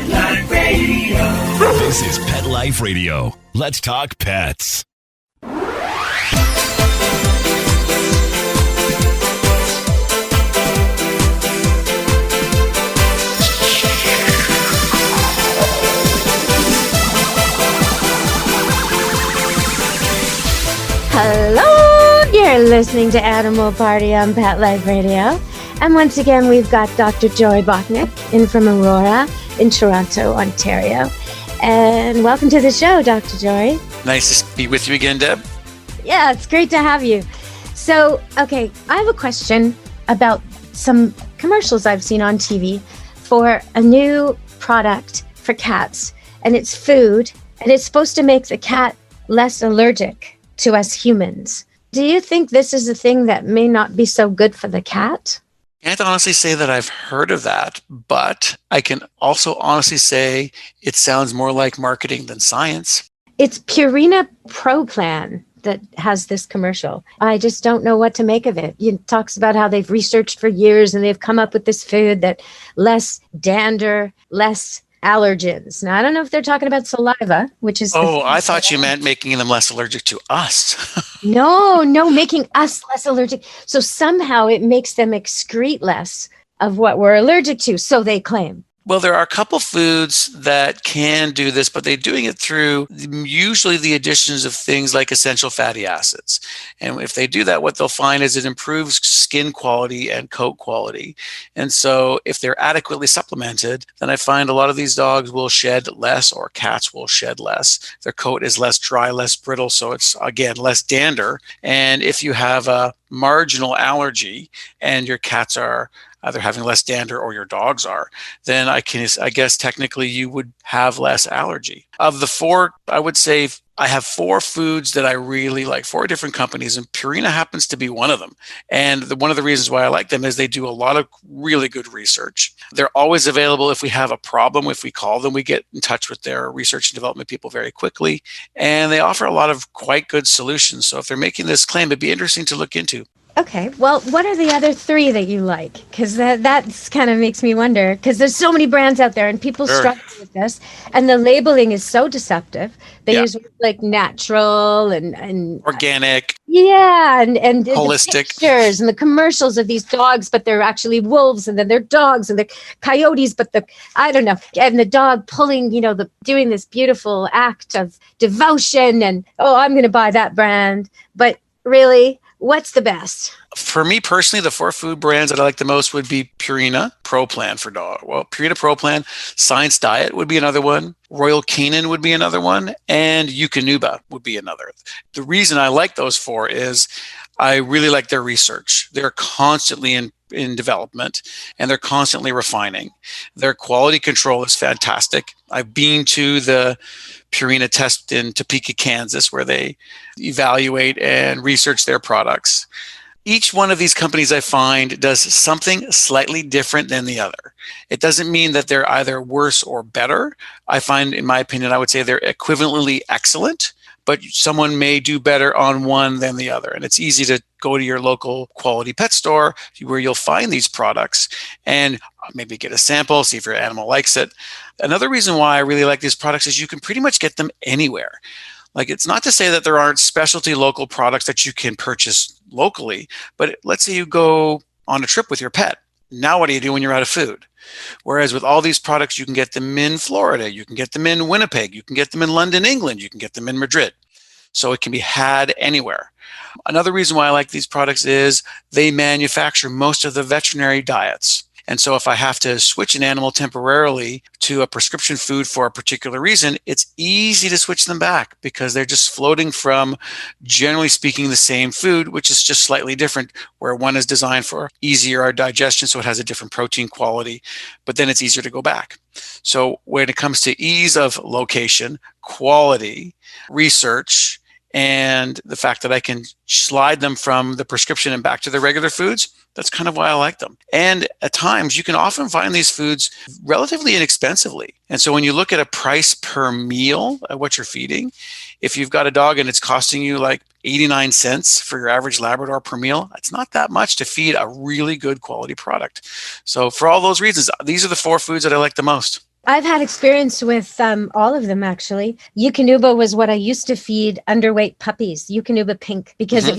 Pet Life Radio. This is Pet Life Radio. Let's talk pets. Hello, you're listening to Animal Party on Pet Life Radio. And once again, we've got Dr. Jory Bocknek in from Aurora in Toronto, Ontario. And welcome to the show, Dr. Jory. Nice to be with you again, Deb. Yeah, it's great to have you. So, okay, I have a question about some commercials I've seen on TV for a new product for cats. And it's food, and it's supposed to make the cat less allergic to us humans. Do you think this is a thing that may not be so good for the cat? I can't honestly say that I've heard of that, but I can also honestly say it sounds more like marketing than science. It's Purina Pro Plan that has this commercial. I just don't know what to make of it. It talks about how they've researched for years and they've come up with this food that less dander, less allergens. Now, I don't know if they're talking about saliva, which is... Oh, I thought you meant making them less allergic to us. No, making us less allergic. So somehow it makes them excrete less of what we're allergic to, so they claim. Well, there are a couple foods that can do this, but they're doing it through usually the additions of things like essential fatty acids. And if they do that, what they'll find is it improves skin quality and coat quality. And so if they're adequately supplemented, then I find a lot of these dogs will shed less, or cats will shed less. Their coat is less dry, less brittle, so it's, again, less dander. And if you have a marginal allergy and your cats are either having less dander or your dogs are, then I guess technically you would have less allergy. Of the four, I would say I have four foods that I really like, four different companies, and Purina happens to be one of them. And one of the reasons why I like them is they do a lot of really good research. They're always available if we have a problem. If we call them, we get in touch with their research and development people very quickly. And they offer a lot of quite good solutions. So if they're making this claim, it'd be interesting to look into. Okay, well, what are the other three that you like? Because that's kind of makes me wonder, because there's so many brands out there and people struggle with this, and the labeling is so deceptive. They use like natural and organic. Yeah, and holistic. The pictures and the commercials of these dogs, but they're actually wolves, and then they're dogs, and they're coyotes, but I don't know. And the dog pulling, doing this beautiful act of devotion, and I'm going to buy that brand. But really, what's the best? For me personally, the four food brands that I like the most would be Purina Pro Plan for dog. Well, Purina Pro Plan, Science Diet would be another one, Royal Canin would be another one, and Eukanuba would be another. The reason I like those four is I really like their research. They're constantly in development, and they're constantly refining. Their quality control is fantastic. I've been to the Purina test in Topeka, Kansas, where they evaluate and research their products. Each one of these companies I find does something slightly different than the other. It doesn't mean that they're either worse or better. I find, in my opinion, I would say they're equivalently excellent, but someone may do better on one than the other. And it's easy to go to your local quality pet store where you'll find these products and maybe get a sample, see if your animal likes it. Another reason why I really like these products is you can pretty much get them anywhere. Like, it's not to say that there aren't specialty local products that you can purchase locally, but let's say you go on a trip with your pet. Now what do you do when you're out of food? Whereas with all these products, you can get them in Florida, you can get them in Winnipeg, you can get them in London, England, you can get them in Madrid. So it can be had anywhere. Another reason why I like these products is they manufacture most of the veterinary diets. And so if I have to switch an animal temporarily to a prescription food for a particular reason, it's easy to switch them back because they're just floating from, generally speaking, the same food, which is just slightly different, where one is designed for easier digestion, so it has a different protein quality, but then it's easier to go back. So when it comes to ease of location, quality, research, and the fact that I can slide them from the prescription and back to the regular foods, that's kind of why I like them. And at times, you can often find these foods relatively inexpensively. And so when you look at a price per meal at what you're feeding, if you've got a dog and it's costing you like 89 cents for your average Labrador per meal, it's not that much to feed a really good quality product. So for all those reasons, these are the four foods that I like the most. I've had experience with all of them, actually. Eukanuba was what I used to feed underweight puppies, Eukanuba pink, because it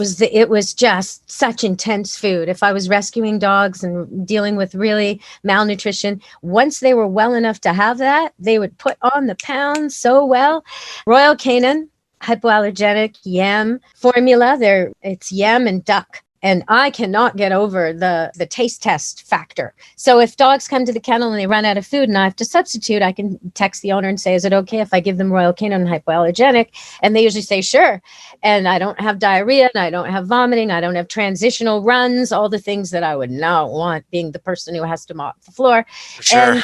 was just such intense food. If I was rescuing dogs and dealing with really malnutrition, once they were well enough to have that, they would put on the pounds so well. Royal Canin, hypoallergenic yam formula. It's yam and duck. And I cannot get over the taste test factor. So if dogs come to the kennel and they run out of food and I have to substitute, I can text the owner and say, is it okay if I give them Royal Canin hypoallergenic? And they usually say, sure. And I don't have diarrhea and I don't have vomiting. I don't have transitional runs, all the things that I would not want being the person who has to mop the floor. Sure.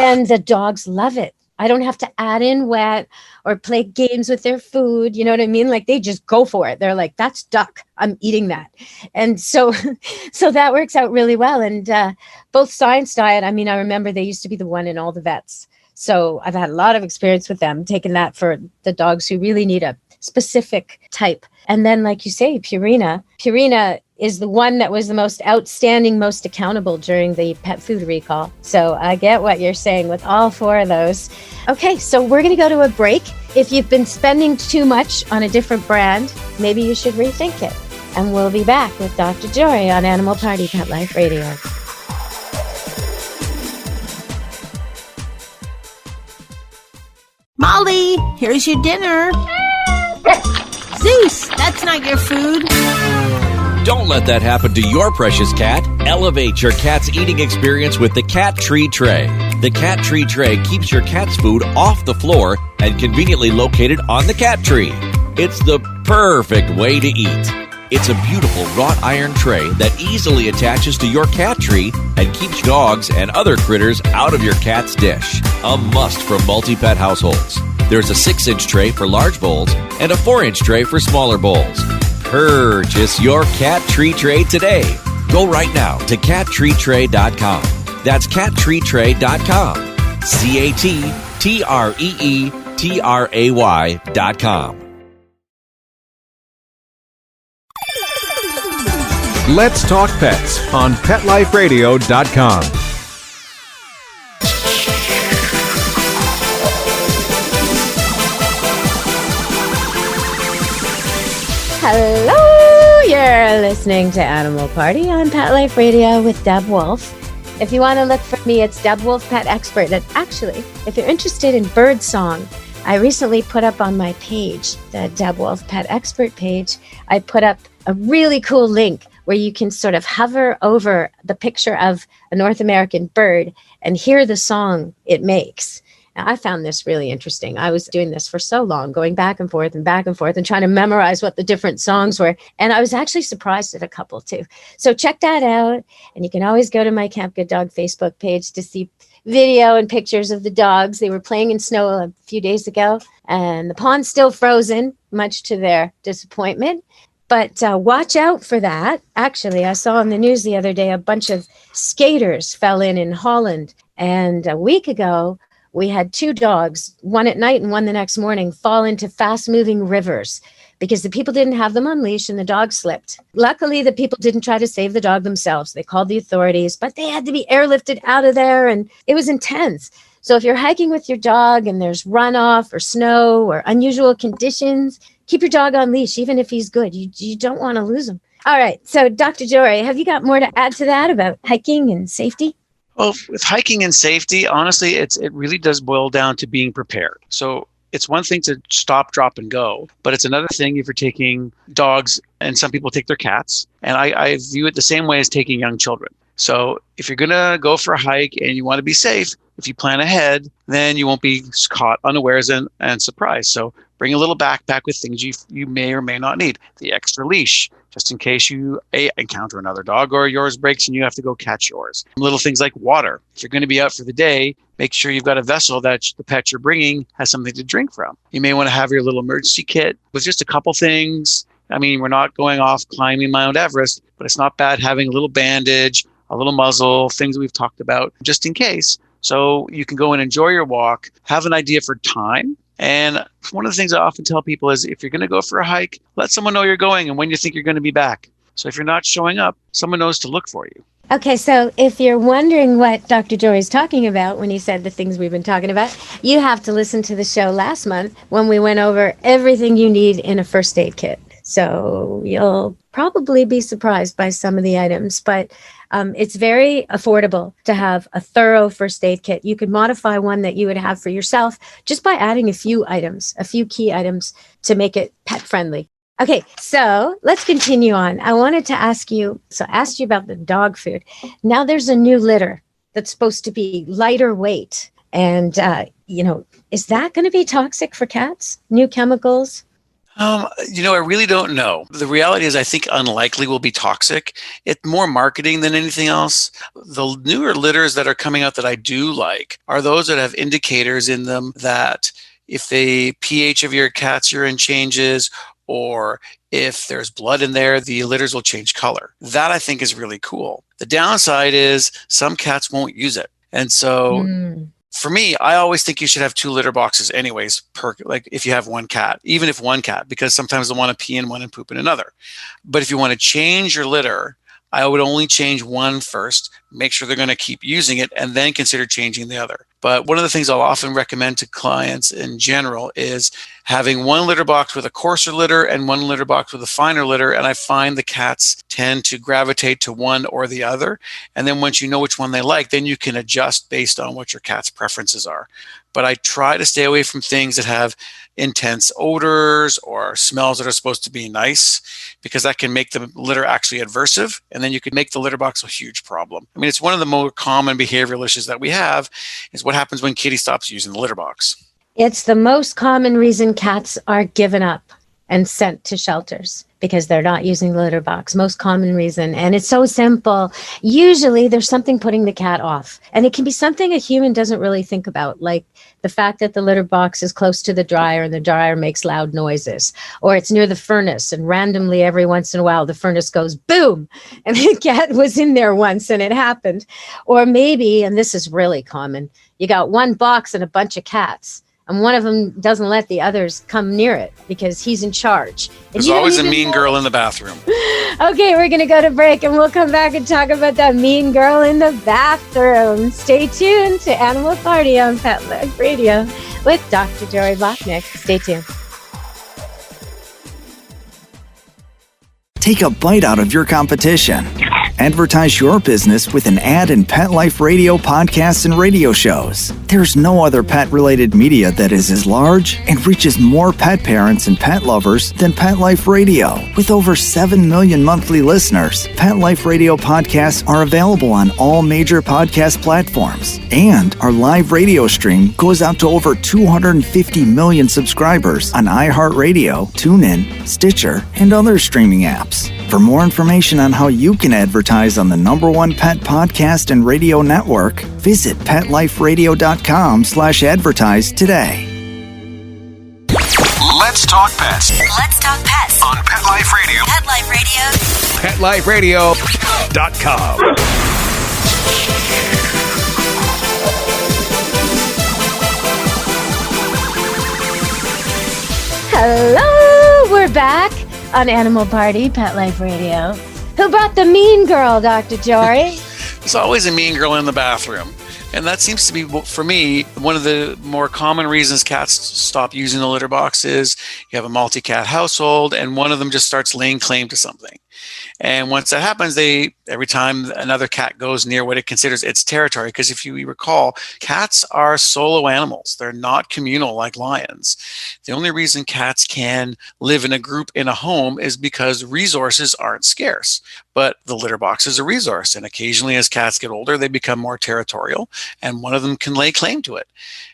And the dogs love it. I don't have to add in wet or play games with their food. You know what I mean? Like they just go for it. They're like, that's duck. I'm eating that. And so that works out really well. And both Science Diet, I mean, I remember they used to be the one in all the vets. So I've had a lot of experience with them, taking that for the dogs who really need a specific type. And then, like you say, Purina is the one that was the most outstanding, most accountable during the pet food recall. So I get what you're saying with all four of those. Okay, so we're going to go to a break. If you've been spending too much on a different brand, maybe you should rethink it. And we'll be back with Dr. Jory on Animal Party Pet Life Radio. Molly, here's your dinner. Zeus, that's not your food. Don't let that happen to your precious cat. Elevate your cat's eating experience with the Cat Tree Tray. The Cat Tree Tray keeps your cat's food off the floor and conveniently located on the cat tree. It's the perfect way to eat. It's a beautiful wrought iron tray that easily attaches to your cat tree and keeps dogs and other critters out of your cat's dish. A must for multi-pet households. There's a 6-inch tray for large bowls and a 4-inch tray for smaller bowls. Purchase your Cat Tree Tray today. Go right now to cattreetray.com. That's cattreetray.com. CATTREETRAY.com. Let's Talk Pets on PetLifeRadio.com. Hello, you're listening to Animal Party on Pet Life Radio with Deb Wolf. If you want to look for me, it's Deb Wolf Pet Expert. And actually, if you're interested in bird song, I recently put up on my page, the Deb Wolf Pet Expert page, I put up a really cool link where you can sort of hover over the picture of a North American bird and hear the song it makes. Now, I found this really interesting. I was doing this for so long, going back and forth and trying to memorize what the different songs were. And I was actually surprised at a couple too. So check that out. And you can always go to my Camp Good Dog Facebook page to see video and pictures of the dogs. They were playing in snow a few days ago and the pond's still frozen, much to their disappointment. But watch out for that. Actually, I saw on the news the other day a bunch of skaters fell in Holland. And a week ago, we had 2 dogs, one at night and one the next morning, fall into fast-moving rivers because the people didn't have them on leash and the dog slipped. Luckily, the people didn't try to save the dog themselves. They called the authorities, but they had to be airlifted out of there, and it was intense. So if you're hiking with your dog and there's runoff or snow or unusual conditions, keep your dog on leash, even if he's good. You don't want to lose him. All right. So, Dr. Jory, have you got more to add to that about hiking and safety? Well, with hiking and safety, honestly, it really does boil down to being prepared. So it's one thing to stop, drop, and go, but it's another thing if you're taking dogs, and some people take their cats, and I view it the same way as taking young children. So if you're going to go for a hike and you want to be safe, if you plan ahead, then you won't be caught unawares and surprised. So bring a little backpack with things you may or may not need. The extra leash, just in case you encounter another dog or yours breaks and you have to go catch yours. Little things like water. If you're going to be out for the day, make sure you've got a vessel that the pet you're bringing has something to drink from. You may want to have your little emergency kit with just a couple things. I mean, we're not going off climbing Mount Everest, but it's not bad having a little bandage, a little muzzle, things we've talked about just in case. So you can go and enjoy your walk, have an idea for time. And one of the things I often tell people is if you're going to go for a hike, let someone know you're going and when you think you're going to be back. So if you're not showing up, someone knows to look for you. Okay, so if you're wondering what Dr. Jory's talking about when he said the things we've been talking about, you have to listen to the show last month when we went over everything you need in a first aid kit. So you'll probably be surprised by some of the items, but it's very affordable to have a thorough first aid kit. You could modify one that you would have for yourself just by adding a few items, a few key items to make it pet friendly. Okay, so let's continue on. I wanted to ask you, I asked you about the dog food. Now there's a new litter that's supposed to be lighter weight. And, is that going to be toxic for cats? New chemicals? I really don't know. The reality is I think unlikely will be toxic. It's more marketing than anything else. The newer litters that are coming out that I do like are those that have indicators in them that if the pH of your cat's urine changes, or if there's blood in there, the litters will change color. That I think is really cool. The downside is some cats won't use it. And so for me, I always think you should have 2 litter boxes anyways, like if you have one cat, even if one cat, because sometimes they'll want to pee in one and poop in another. But if you want to change your litter, I would only change one first, make sure they're going to keep using it, and then consider changing the other. But one of the things I'll often recommend to clients in general is having one litter box with a coarser litter and one litter box with a finer litter. And I find the cats tend to gravitate to one or the other. And then once you know which one they like, then you can adjust based on what your cat's preferences are. But I try to stay away from things that have intense odors or smells that are supposed to be nice, because that can make the litter actually aversive. And then you could make the litter box a huge problem. I mean, it's one of the more common behavioral issues that we have is what happens when Kitty stops using the litter box. It's the most common reason cats are given up and sent to shelters, because they're not using the litter box. Most common reason. And it's so simple. Usually there's something putting the cat off. And it can be something a human doesn't really think about, like the fact that the litter box is close to the dryer and the dryer makes loud noises, or it's near the furnace and randomly every once in a while the furnace goes boom and the cat was in there once and it happened. Or maybe, and this is really common, you got one box and a bunch of cats, and one of them doesn't let the others come near it because he's in charge. There's always a mean girl in the bathroom. Okay, we're going to go to break and we'll come back and talk about that mean girl in the bathroom. Stay tuned to Animal Party on Pet Life Radio with Dr. Jory Bocknek. Stay tuned. Take a bite out of your competition. Advertise your business with an ad in Pet Life Radio podcasts and radio shows. There's no other pet-related media that is as large and reaches more pet parents and pet lovers than Pet Life Radio. With over 7 million monthly listeners, Pet Life Radio podcasts are available on all major podcast platforms. And our live radio stream goes out to over 250 million subscribers on iHeartRadio, TuneIn, Stitcher, and other streaming apps. For more information on how you can advertise on the #1 pet podcast and radio network, visit PetLifeRadio.com/advertise today. Let's talk pets Let's talk pets on Pet Life Radio. Pet Life Radio. PetLifeRadio.com. Hello, we're back on Animal Party, Pet Life Radio. Who brought the mean girl, Dr. Jory? There's always a mean girl in the bathroom. And that seems to be, for me, one of the more common reasons cats stop using the litter box is you have a multi-cat household and one of them just starts laying claim to something. And once that happens, every time another cat goes near what it considers its territory, because if you recall, cats are solo animals. They're not communal like lions. The only reason cats can live in a group in a home is because resources aren't scarce. But the litter box is a resource. And occasionally as cats get older, they become more territorial and one of them can lay claim to it.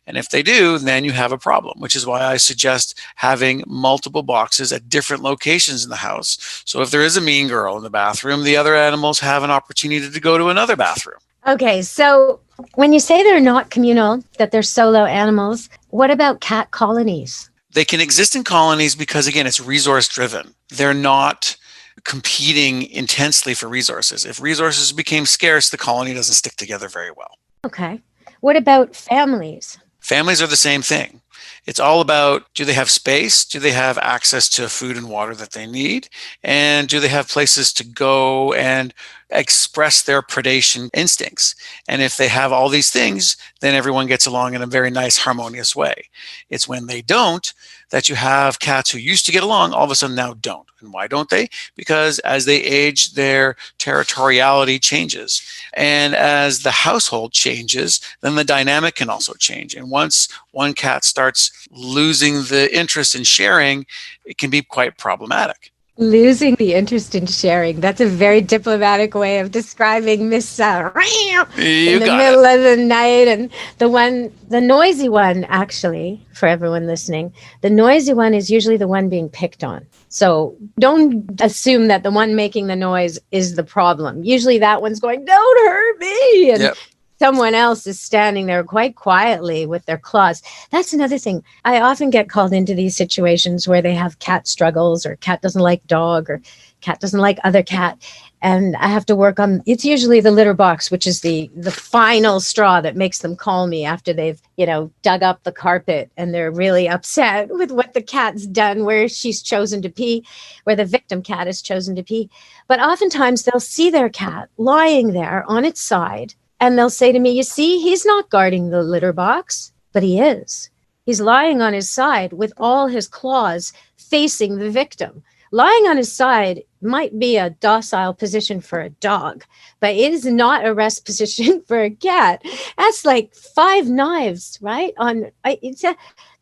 And if they do, then you have a problem, which is why I suggest having multiple boxes at different locations in the house. So if there is a mean girl in the bathroom, the other animals have an opportunity to go to another bathroom. Okay, so when you say they're not communal, that they're solo animals, what about cat colonies? They can exist in colonies because, again, it's resource driven. They're not competing intensely for resources. If resources became scarce, the colony doesn't stick together very well. Okay. What about families? Families are the same thing. It's all about, do they have space? Do they have access to food and water that they need? And do they have places to go and express their predation instincts? And if they have all these things, then everyone gets along in a very nice, harmonious way. It's when they don't that you have cats who used to get along, all of a sudden now don't. And why don't they? Because as they age, their territoriality changes. And as the household changes, then the dynamic can also change. And once one cat starts losing the interest in sharing, it can be quite problematic. Losing the interest in sharing. That's a very diplomatic way of describing Miss in the middle of the night. And the noisy one, actually, for everyone listening, the noisy one is usually the one being picked on. So don't assume that the one making the noise is the problem. Usually that one's going, don't hurt me. And someone else is standing there quite quietly with their claws. That's another thing. I often get called into these situations where they have cat struggles, or cat doesn't like dog, or cat doesn't like other cat. And I have to work on, it's usually the litter box, which is the final straw that makes them call me after they've, dug up the carpet and they're really upset with what the cat's done, where she's chosen to pee, where the victim cat has chosen to pee. But oftentimes they'll see their cat lying there on its side, and they'll say to me, you see, he's not guarding the litter box, but he is. He's lying on his side with all his claws facing the victim. Lying on his side might be a docile position for a dog, but it is not a rest position for a cat. That's like 5 knives, right?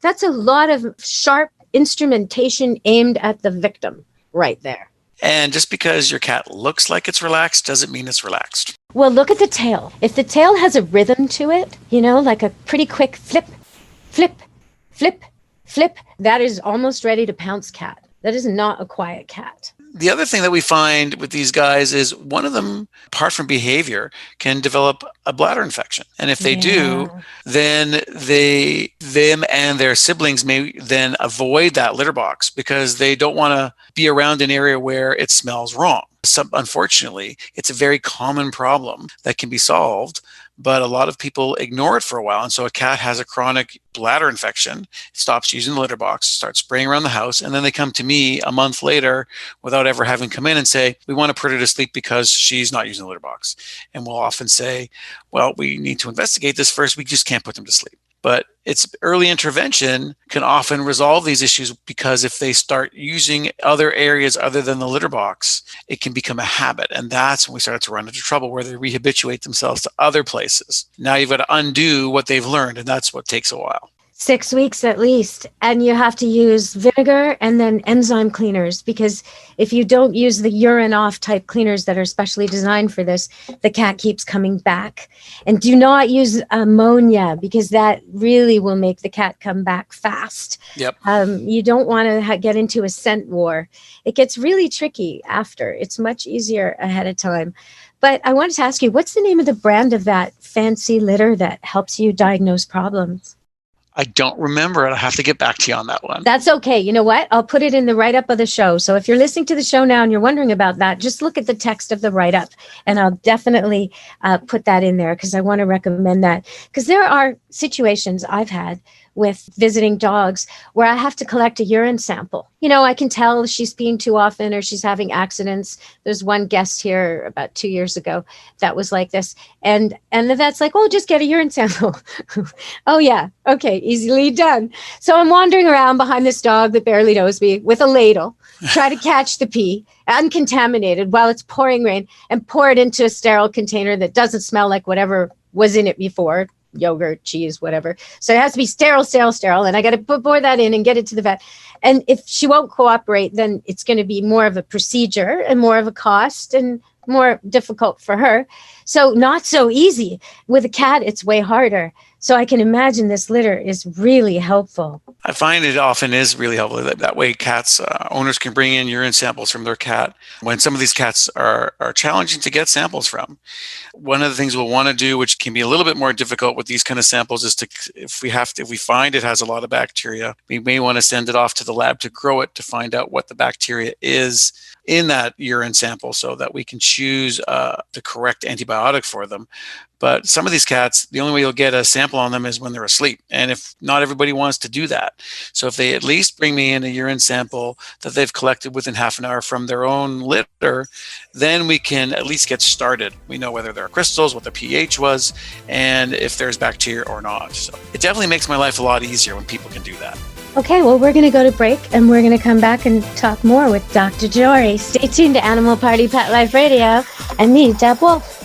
That's a lot of sharp instrumentation aimed at the victim right there. And just because your cat looks like it's relaxed doesn't mean it's relaxed. Well, look at the tail. If the tail has a rhythm to it, like a pretty quick flip, flip, flip, flip, that is almost ready to pounce cat. That is not a quiet cat. The other thing that we find with these guys is one of them, apart from behavior, can develop a bladder infection. And if they do, then them and their siblings may then avoid that litter box because they don't want to be around an area where it smells wrong. Unfortunately, it's a very common problem that can be solved, but a lot of people ignore it for a while. And so a cat has a chronic bladder infection, stops using the litter box, starts spraying around the house, and then they come to me a month later without ever having come in and say, we want to put her to sleep because she's not using the litter box. And we'll often say, well, we need to investigate this first. We just can't put them to sleep. But it's early intervention can often resolve these issues, because if they start using other areas other than the litter box, it can become a habit. And that's when we start to run into trouble, where they rehabituate themselves to other places. Now you've got to undo what they've learned, and that's what takes a while. 6 weeks at least. And you have to use vinegar and then enzyme cleaners, because if you don't use the urine off type cleaners that are specially designed for this, the cat keeps coming back. And do not use ammonia, because that really will make the cat come back fast. Yep. You don't want to get into a scent war. It gets really tricky after. It's much easier ahead of time. But I wanted to ask you, what's the name of the brand of that fancy litter that helps you diagnose problems? I don't remember it. I'll have to get back to you on that one. That's okay. You know what? I'll put it in the write-up of the show. So if you're listening to the show now and you're wondering about that, just look at the text of the write-up, and I'll definitely put that in there, because I want to recommend that. Because there are situations I've had with visiting dogs where I have to collect a urine sample. I can tell she's peeing too often or she's having accidents. There's one guest here about 2 years ago that was like this. And the vet's like, oh, just get a urine sample. Oh, yeah. Okay. Easily done. So I'm wandering around behind this dog that barely knows me with a ladle, try to catch the pee uncontaminated while it's pouring rain, and pour it into a sterile container that doesn't smell like whatever was in it before. Yogurt, cheese, whatever. So it has to be sterile. And I got to pour that in and get it to the vet. And if she won't cooperate, then it's going to be more of a procedure and more of a cost and more difficult for her. So not so easy. With a cat, it's way harder. So I can imagine this litter is really helpful. I find it often is really helpful. That way cats, owners can bring in urine samples from their cat when some of these cats are challenging to get samples from. One of the things we'll want to do, which can be a little bit more difficult with these kind of samples, is if we find it has a lot of bacteria, we may want to send it off to the lab to grow it to find out what the bacteria is in that urine sample, so that we can choose the correct antibiotic for them. But some of these cats, the only way you'll get a sample on them is when they're asleep. And if not everybody wants to do that. So if they at least bring me in a urine sample that they've collected within half an hour from their own litter, then we can at least get started. We know whether there are crystals, what the pH was, and if there's bacteria or not. So it definitely makes my life a lot easier when people can do that. Okay, well, we're going to go to break, and we're going to come back and talk more with Dr. Jory. Stay tuned to Animal Party Pet Life Radio and me, Deb Wolf.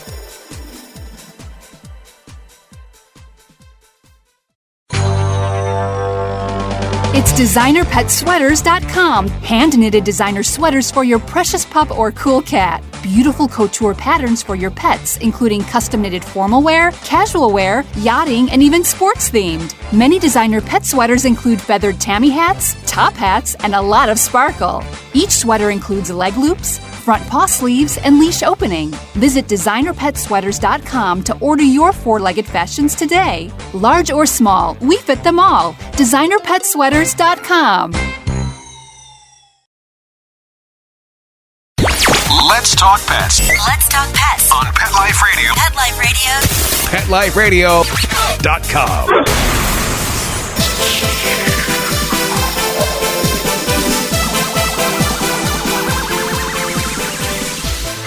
It's designerpetsweaters.com. Hand-knitted designer sweaters for your precious pup or cool cat. Beautiful couture patterns for your pets, including custom-knitted formal wear, casual wear, yachting, and even sports-themed. Many designer pet sweaters include feathered tammy hats, top hats, and a lot of sparkle. Each sweater includes leg loops, front paw sleeves, and leash opening. Visit designerpetsweaters.com to order your four-legged fashions today. Large or small, we fit them all. designerpetsweaters.com. Let's talk pets Let's talk pets on Pet Life Radio. Pet Life Radio. PetLifeRadio.com.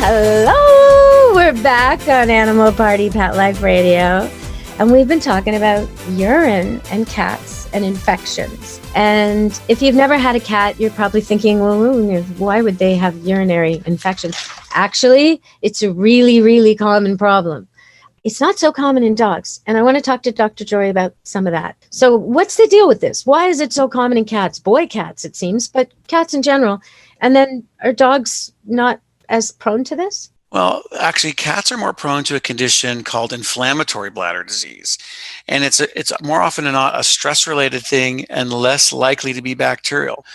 Hello! We're back on Animal Party Pet Life Radio, and we've been talking about urine and cats and infections. And if you've never had a cat, you're probably thinking, well, why would they have urinary infections? Actually, it's a really, really common problem. It's not so common in dogs. And I want to talk to Dr. Jory about some of that. So what's the deal with this? Why is it so common in cats? Boy cats, it seems, but cats in general. And then are dogs not as prone to this? Well, actually, cats are more prone to a condition called inflammatory bladder disease. And it's more often than not a stress-related thing and less likely to be bacterial.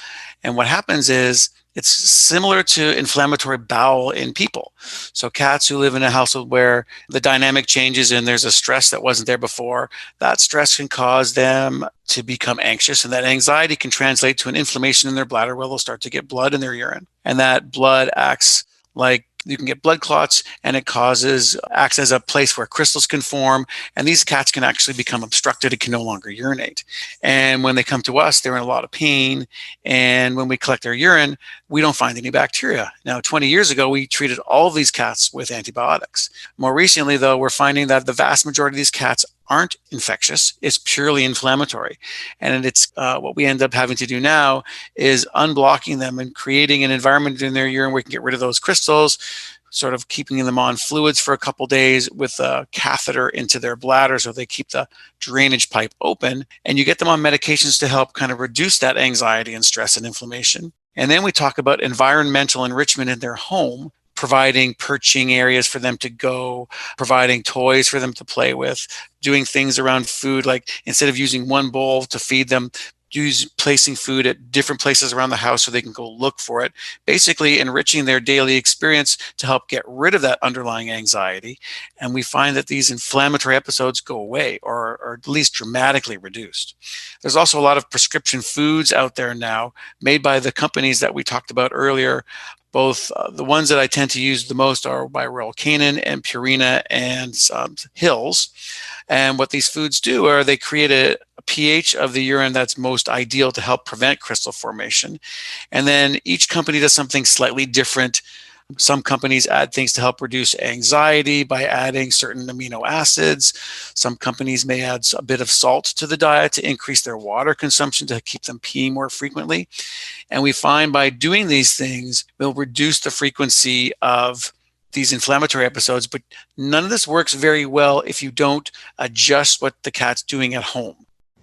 And what happens is it's similar to inflammatory bowel in people. So cats who live in a household where the dynamic changes and there's a stress that wasn't there before, that stress can cause them to become anxious, and that anxiety can translate to an inflammation in their bladder where they'll start to get blood in their urine. And that blood acts like you can get blood clots, and it acts as a place where crystals can form, and these cats can actually become obstructed and can no longer urinate. And when they come to us, they're in a lot of pain, and when we collect their urine, we don't find any bacteria. Now, 20 years ago, we treated all of these cats with antibiotics. More recently, though, we're finding that the vast majority of these cats aren't infectious. It's purely inflammatory. And it's what we end up having to do now is unblocking them and creating an environment in their urine where we can get rid of those crystals, sort of keeping them on fluids for a couple days with a catheter into their bladder so they keep the drainage pipe open. And you get them on medications to help kind of reduce that anxiety and stress and inflammation. And then we talk about environmental enrichment in their home, providing perching areas for them to go, providing toys for them to play with, doing things around food, like instead of using one bowl to feed them, placing food at different places around the house so they can go look for it, basically enriching their daily experience to help get rid of that underlying anxiety. And we find that these inflammatory episodes go away or are at least dramatically reduced. There's also a lot of prescription foods out there now made by the companies that we talked about earlier. Both the ones that I tend to use the most are by Royal Canin and Purina and Hills. And what these foods do are they create a pH of the urine that's most ideal to help prevent crystal formation. And then each company does something slightly different. Some companies add things to help reduce anxiety by adding certain amino acids. Some companies may add a bit of salt to the diet to increase their water consumption to keep them peeing more frequently. And we find by doing these things, we'll reduce the frequency of these inflammatory episodes, but none of this works very well if you don't adjust what the cat's doing at home.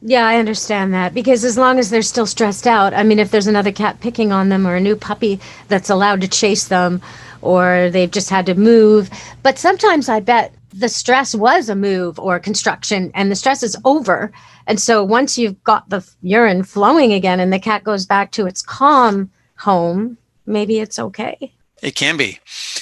Yeah, I understand that, because as long as they're still stressed out, I mean, if there's another cat picking on them or a new puppy that's allowed to chase them, or they've just had to move. But sometimes I bet the stress was a move or construction and the stress is over. And so once you've got the urine flowing again and the cat goes back to its calm home, maybe it's okay. It can be.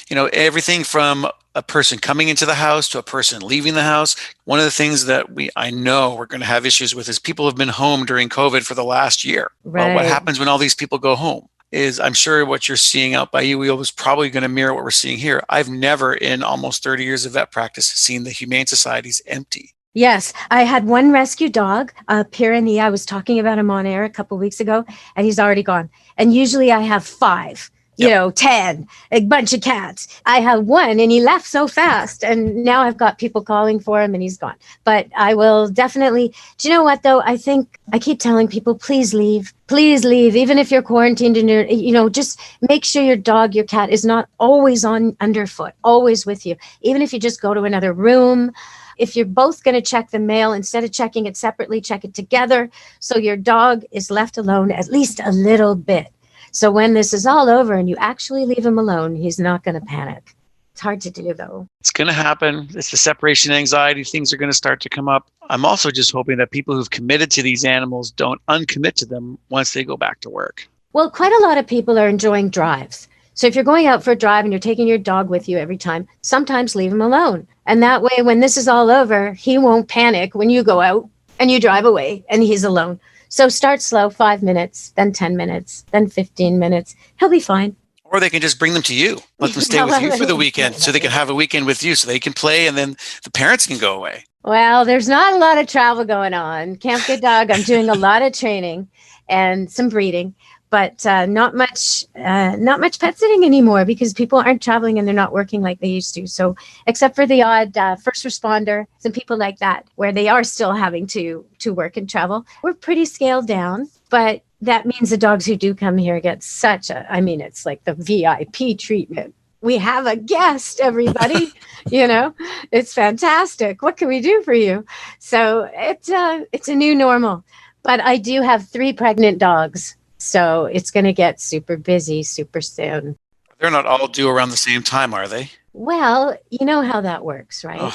You know, everything from a person coming into the house to a person leaving the house. One of the things that I know we're going to have issues with is people have been home during COVID for the last year. Right. Well, what happens when all these people go home? is I'm sure what you're seeing out by you is probably going to mirror what we're seeing here. I've never in almost 30 years of vet practice seen the Humane Societies empty. Yes, I had one rescue dog, Pyrenees. I was talking about him on air a couple of weeks ago, and he's already gone. And usually I have 5, 10, a bunch of cats. I have one, and he left so fast. And now I've got people calling for him, and he's gone. But I will definitely. Do you know what, though? I think I keep telling people, please leave. Please leave. Even if you're quarantined and just make sure your dog, your cat is not always on underfoot, always with you. Even if you just go to another room. If you're both going to check the mail, instead of checking it separately, check it together. So your dog is left alone at least a little bit. So when this is all over and you actually leave him alone, he's not going to panic. It's hard to do, though. It's going to happen. It's the separation anxiety. Things are going to start to come up. I'm also just hoping that people who've committed to these animals don't uncommit to them once they go back to work. Well, quite a lot of people are enjoying drives. So if you're going out for a drive and you're taking your dog with you every time, sometimes leave him alone. And that way, when this is all over, he won't panic when you go out and you drive away and he's alone. So start slow, 5 minutes, then 10 minutes, then 15 minutes. He'll be fine. Or they can just bring them to you. Let them stay with you for the weekend so they can have a weekend with you so they can play and then the parents can go away. Well, there's not a lot of travel going on. Camp Good Dog, I'm doing a lot of training and some breeding. But not much pet sitting anymore because people aren't traveling and they're not working like they used to. So except for the odd first responder, some people like that, where they are still having to work and travel, we're pretty scaled down. But that means the dogs who do come here get it's like the VIP treatment. We have a guest, everybody. It's fantastic. What can we do for you? So it's a new normal. But I do have 3 pregnant dogs. So it's going to get super busy super soon. They're not all due around the same time, are they? Well, you know how that works, right?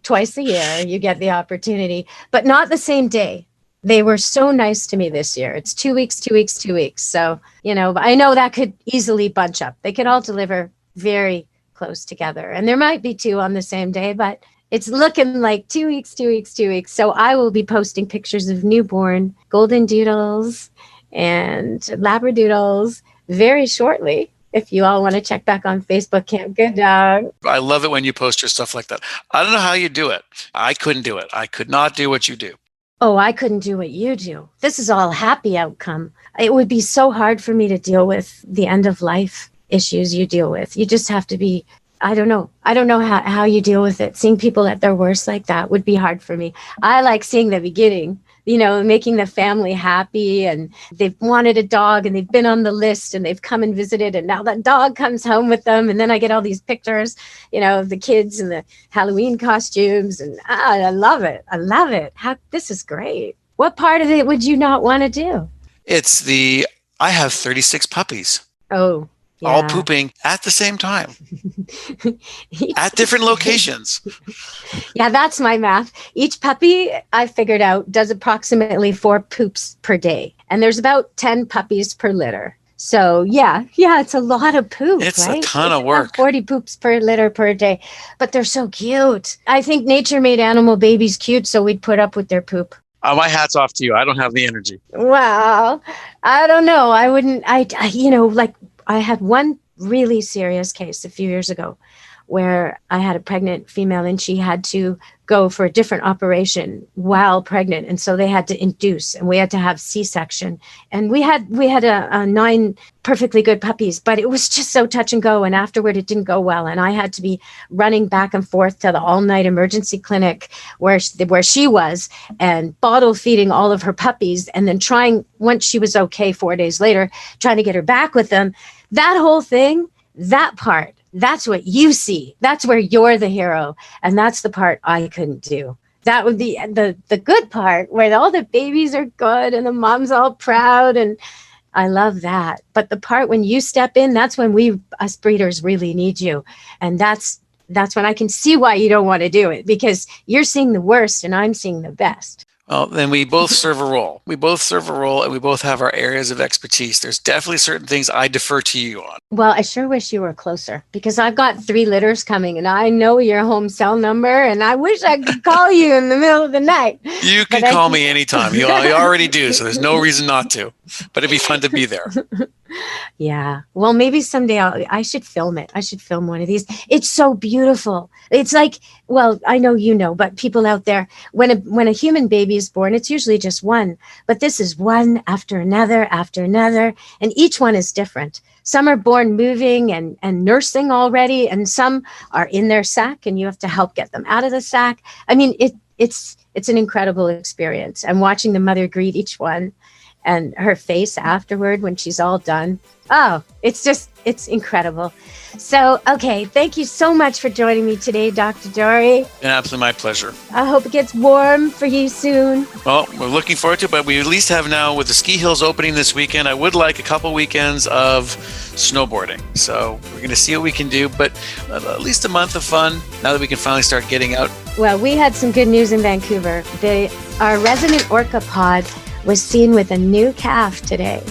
Twice a year, you get the opportunity, but not the same day. They were so nice to me this year. It's 2 weeks, 2 weeks, 2 weeks. So, I know that could easily bunch up. They could all deliver very close together. And there might be 2 on the same day, but it's looking like 2 weeks, 2 weeks, 2 weeks. So I will be posting pictures of newborn golden doodles and labradoodles very shortly. If you all want to check back on Facebook, Camp Good Dog. I love it when you post your stuff like that. I don't know how you do it. I couldn't do it. I could not do what you do. Oh, I couldn't do what you do. This is all happy outcome. It would be so hard for me to deal with the end of life issues you deal with. You just have to be, I don't know how you deal with it. Seeing people at their worst like that would be hard for me. I like seeing the beginning. Making the family happy and they've wanted a dog and they've been on the list and they've come and visited and now that dog comes home with them. And then I get all these pictures, of the kids and the Halloween costumes and I love it. I love it. This is great. What part of it would you not want to do? I have 36 puppies. Oh, yeah. All pooping at the same time at different locations. Yeah, that's my math. Each puppy, I figured out, does approximately 4 poops per day. And there's about 10 puppies per litter. So yeah, it's a lot of poop, It's right? a ton of work. 40 poops per litter per day. But they're so cute. I think nature made animal babies cute, so we'd put up with their poop. My hat's off to you. I don't have the energy. Well, I don't know. I wouldn't, I had one really serious case a few years ago where I had a pregnant female and she had to go for a different operation while pregnant. And so they had to induce and we had to have C-section. And we had a 9 perfectly good puppies, but it was just so touch and go. And afterward, it didn't go well. And I had to be running back and forth to the all-night emergency clinic where she was and bottle feeding all of her puppies. And then once she was okay 4 days later, trying to get her back with them. That whole thing, that part, that's what you see. That's where you're the hero. And that's the part I couldn't do. That would be the good part where all the babies are good and the mom's all proud. And I love that. But the part when you step in, that's when us breeders really need you. And that's when I can see why you don't want to do it because you're seeing the worst and I'm seeing the best. Well, then we both serve a role. We both serve a role and we both have our areas of expertise. There's definitely certain things I defer to you on. Well, I sure wish you were closer because I've got 3 litters coming and I know your home cell number and I wish I could call you in the middle of the night. You can call me anytime. You already do, so there's no reason not to. But it'd be fun to be there. Yeah. Well, maybe someday I should film it. I should film one of these. It's so beautiful. It's like, well, I know you know, but people out there, when a human baby is born, it's usually just one. But this is one after another, and each one is different. Some are born moving and nursing already, and some are in their sac, and you have to help get them out of the sac. I mean, it's an incredible experience. And watching the mother greet each one and her face afterward when she's all done. Oh, it's incredible. So, okay, thank you so much for joining me today, Dr. Jory. Absolutely my pleasure. I hope it gets warm for you soon. Well, we're looking forward to it, but we at least have now, with the ski hills opening this weekend, I would like a couple weekends of snowboarding. So we're going to see what we can do, but at least a month of fun now that we can finally start getting out. Well, we had some good news in Vancouver. Our resident orca pod was seen with a new calf today.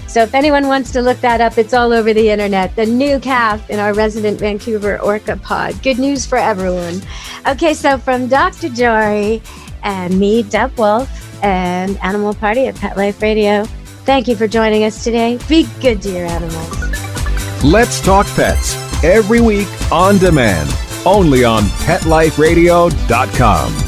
So if anyone wants to look that up, it's all over the internet. The new calf in our resident Vancouver orca pod. Good news for everyone. Okay, so from Dr. Jory and me, Deb Wolf, and Animal Party at Pet Life Radio, thank you for joining us today. Be good to your animals. Let's Talk Pets, every week on demand, only on PetLifeRadio.com.